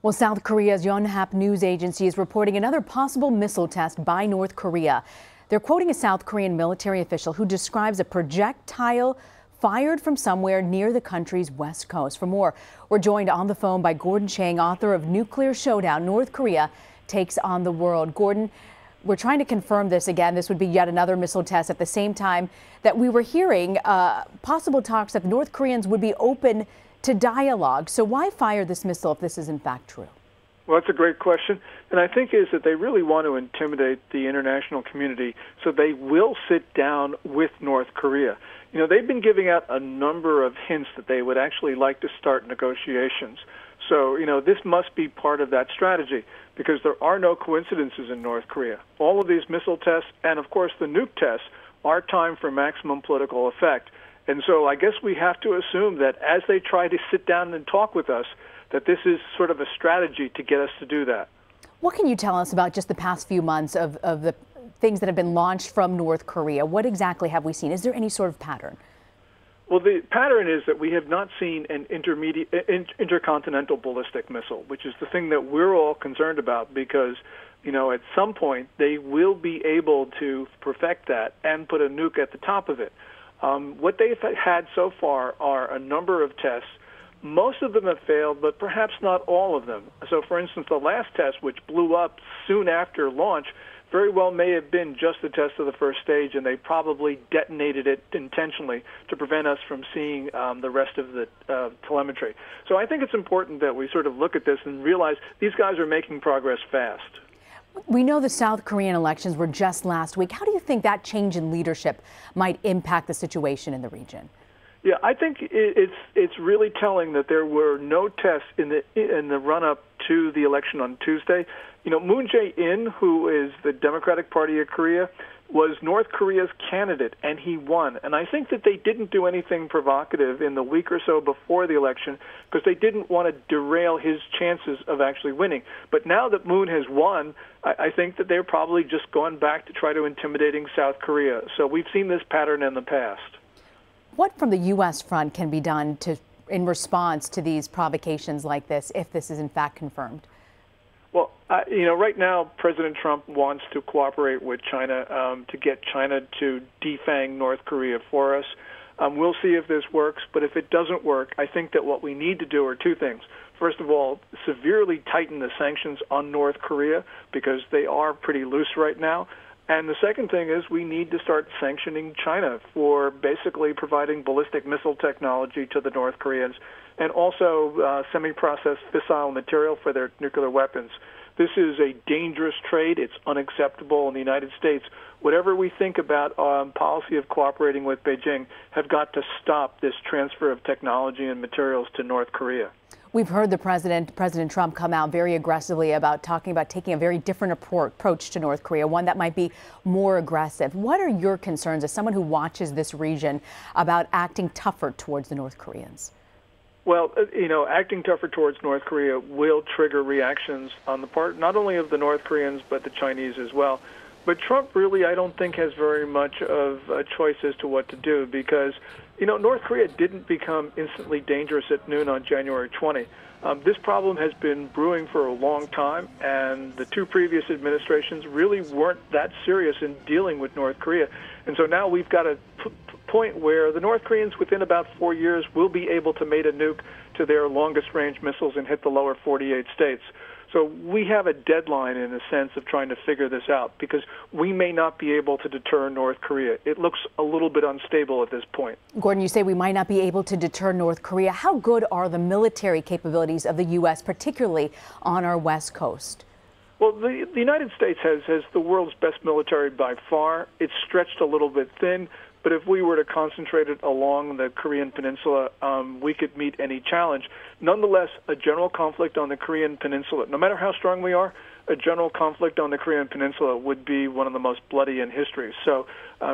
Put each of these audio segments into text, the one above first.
Well, South Korea's Yonhap news agency is reporting another possible missile test by North Korea. They're quoting a South Korean military official who describes a projectile fired from somewhere near the country's west coast. For more, we're joined on the phone by Chang, author of Nuclear Showdown, North Korea Takes on the World. Gordon, we're trying to confirm this again. This would be yet another missile test at the same time that we were hearing possible talks that the North Koreans would be open to dialogue. So why fire this missile if this is in fact true? Well, that's a great question. And I think is that they really want to intimidate the international community so they will sit down with North Korea. You know, they've been giving out a number of hints that they would actually like to start negotiations. So, you know, this must be part of that strategy because there are no coincidences in North Korea. All of these missile tests and, of course, the nuke tests are timed for maximum political effect. And so I guess we have to assume that as they try to sit down and talk with us, that this is sort of a strategy to get us to do that. What can you tell us about just the past few months of the things that have been launched from North Korea? What exactly have we seen? Is there any sort of pattern? Well, the pattern is that we have not seen an intercontinental ballistic missile, which is the thing that we're all concerned about because, you know, at some point they will be able to perfect that and put a nuke at the top of it. What they've had so far are a number of tests. Most of them have failed, but perhaps not all of them. So, for instance, the last test, which blew up soon after launch, very well may have been just the test of the first stage, and they probably detonated it intentionally to prevent us from seeing the rest of the telemetry. So I think it's important that we sort of look at this and realize these guys are making progress fast. We know the South Korean elections were just last week. How do you think that change in leadership might impact the situation in the region? Yeah, I think it's really telling that there were no tests in the run-up to the election on Tuesday. You know, Moon Jae-in, who is the Democratic Party of Korea, was North Korea's candidate, and he won. And I think that they didn't do anything provocative in the week or so before the election because they didn't want to derail his chances of actually winning. But now that Moon has won, I think that they're probably just gone back to try to intimidating South Korea. So we've seen this pattern in the past. What from the U.S. front can be done in response to these provocations like this, if this is in fact confirmed? Well, you know, right now President Trump wants to cooperate with China to get China to defang North Korea for us. We'll see if this works, but if it doesn't work, I think that what we need to do are two things. First of all, severely tighten the sanctions on North Korea because they are pretty loose right now. And the second thing is we need to start sanctioning China for basically providing ballistic missile technology to the North Koreans and also semi-processed fissile material for their nuclear weapons. This is a dangerous trade. It's unacceptable in the United States. Whatever we think about policy of cooperating with Beijing have got to stop this transfer of technology and materials to North Korea. We've heard President Trump come out very aggressively about talking about taking a very different approach to North Korea, one that might be more aggressive. What are your concerns as someone who watches this region about acting tougher towards the North Koreans? Well, you know, acting tougher towards North Korea will trigger reactions on the part not only of the North Koreans but the Chinese as well. But Trump really, I don't think, has very much of a choice as to what to do because, you know, North Korea didn't become instantly dangerous at noon on January 20. This problem has been brewing for a long time, and the two previous administrations really weren't that serious in dealing with North Korea. And so now we've got a point where the North Koreans, within about 4 years, will be able to mate a nuke to their longest-range missiles and hit the lower 48 states. So we have a deadline in a sense of trying to figure this out because we may not be able to deter North Korea. It looks a little bit unstable at this point. Gordon, you say we might not be able to deter North Korea. How good are the military capabilities of the U.S., particularly on our west coast? Well, the United States has the world's best military by far. It's stretched a little bit thin, but if we were to concentrate it along the Korean Peninsula, we could meet any challenge. Nonetheless, a general conflict on the Korean Peninsula, no matter how strong we are, a general conflict on the Korean Peninsula would be one of the most bloody in history. So,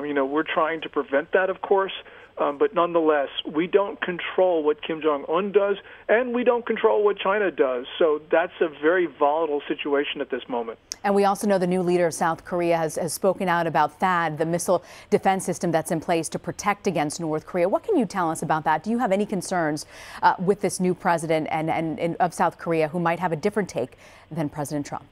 you know, we're trying to prevent that, of course. But nonetheless, we don't control what Kim Jong-un does, and we don't control what China does. So that's a very volatile situation at this moment. And we also know the new leader of South Korea has spoken out about THAAD, the missile defense system that's in place to protect against North Korea. What can you tell us about that? Do you have any concerns with this new president and of South Korea who might have a different take than President Trump?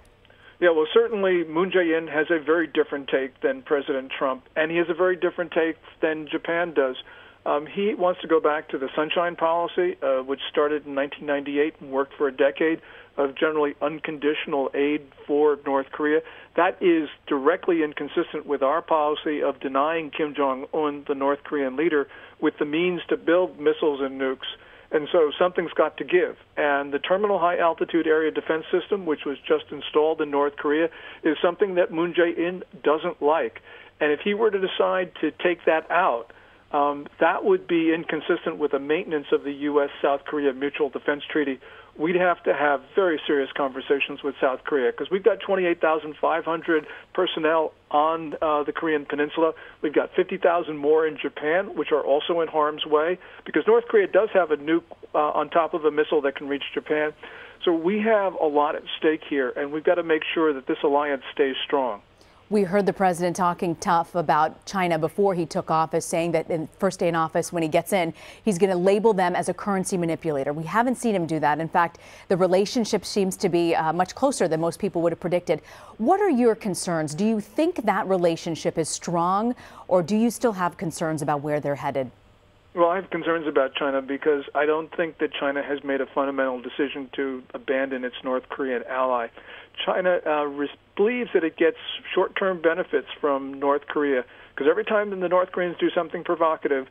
Yeah, well, certainly Moon Jae-in has a very different take than President Trump, and he has a very different take than Japan does. He wants to go back to the Sunshine Policy, which started in 1998 and worked for a decade, of generally unconditional aid for North Korea. That is directly inconsistent with our policy of denying Kim Jong-un, the North Korean leader, with the means to build missiles and nukes. And so something's got to give. And the Terminal High Altitude Area Defense System, which was just installed in North Korea, is something that Moon Jae-in doesn't like. And if he were to decide to take that out, that would be inconsistent with the maintenance of the U.S.-South Korea Mutual Defense Treaty. We'd have to have very serious conversations with South Korea because we've got 28,500 personnel on the Korean Peninsula. We've got 50,000 more in Japan, which are also in harm's way because North Korea does have a nuke on top of a missile that can reach Japan. So we have a lot at stake here, and we've got to make sure that this alliance stays strong. We heard the president talking tough about China before he took office, saying that in first day in office, when he gets in, he's going to label them as a currency manipulator. We haven't seen him do that. In fact, the relationship seems to be much closer than most people would have predicted. What are your concerns? Do you think that relationship is strong, or do you still have concerns about where they're headed? Well, I have concerns about China because I don't think that China has made a fundamental decision to abandon its North Korean ally. China believes that it gets short-term benefits from North Korea because every time the North Koreans do something provocative,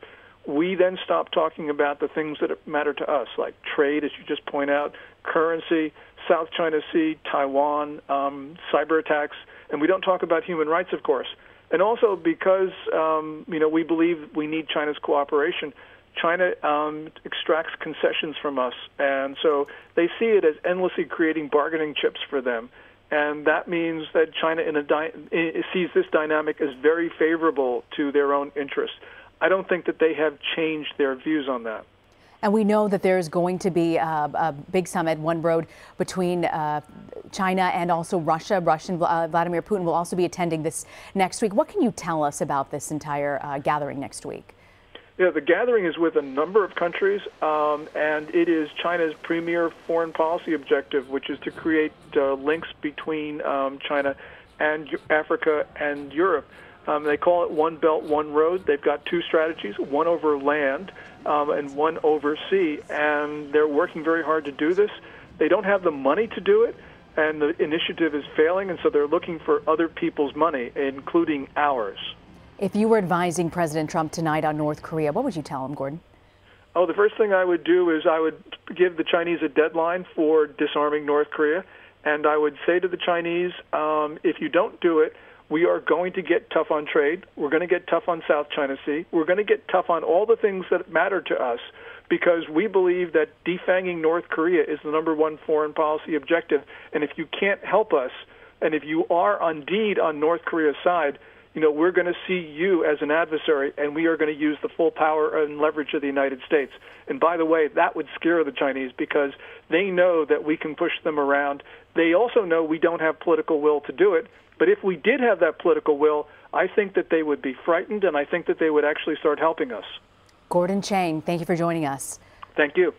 we then stop talking about the things that matter to us, like trade, as you just point out, currency, South China Sea, Taiwan, cyber attacks, and we don't talk about human rights, of course. And also because, we believe we need China's cooperation, China extracts concessions from us, and so they see it as endlessly creating bargaining chips for them. And that means that China sees this dynamic as very favorable to their own interests. I don't think that they have changed their views on that. And we know that there's going to be a big summit, one road, between China and also Russia. Vladimir Putin will also be attending this next week. What can you tell us about this entire gathering next week? Yeah, the gathering is with a number of countries, and it is China's premier foreign policy objective, which is to create links between China and Africa and Europe. They call it One Belt, One Road. They've got two strategies, one over land and one over sea, and they're working very hard to do this. They don't have the money to do it, and the initiative is failing, and so they're looking for other people's money, including ours. If you were advising President Trump tonight on North Korea, what would you tell him, Gordon? Oh, the first thing I would do is I would give the Chinese a deadline for disarming North Korea, and I would say to the Chinese, if you don't do it, we are going to get tough on trade. We're going to get tough on South China Sea. We're going to get tough on all the things that matter to us because we believe that defanging North Korea is the #1 foreign policy objective. And if you can't help us, and if you are indeed on North Korea's side, we're going to see you as an adversary, and we are going to use the full power and leverage of the United States. And by the way, that would scare the Chinese because they know that we can push them around. They also know we don't have political will to do it. But if we did have that political will, I think that they would be frightened, and I think that they would actually start helping us. Gordon Chang, thank you for joining us. Thank you.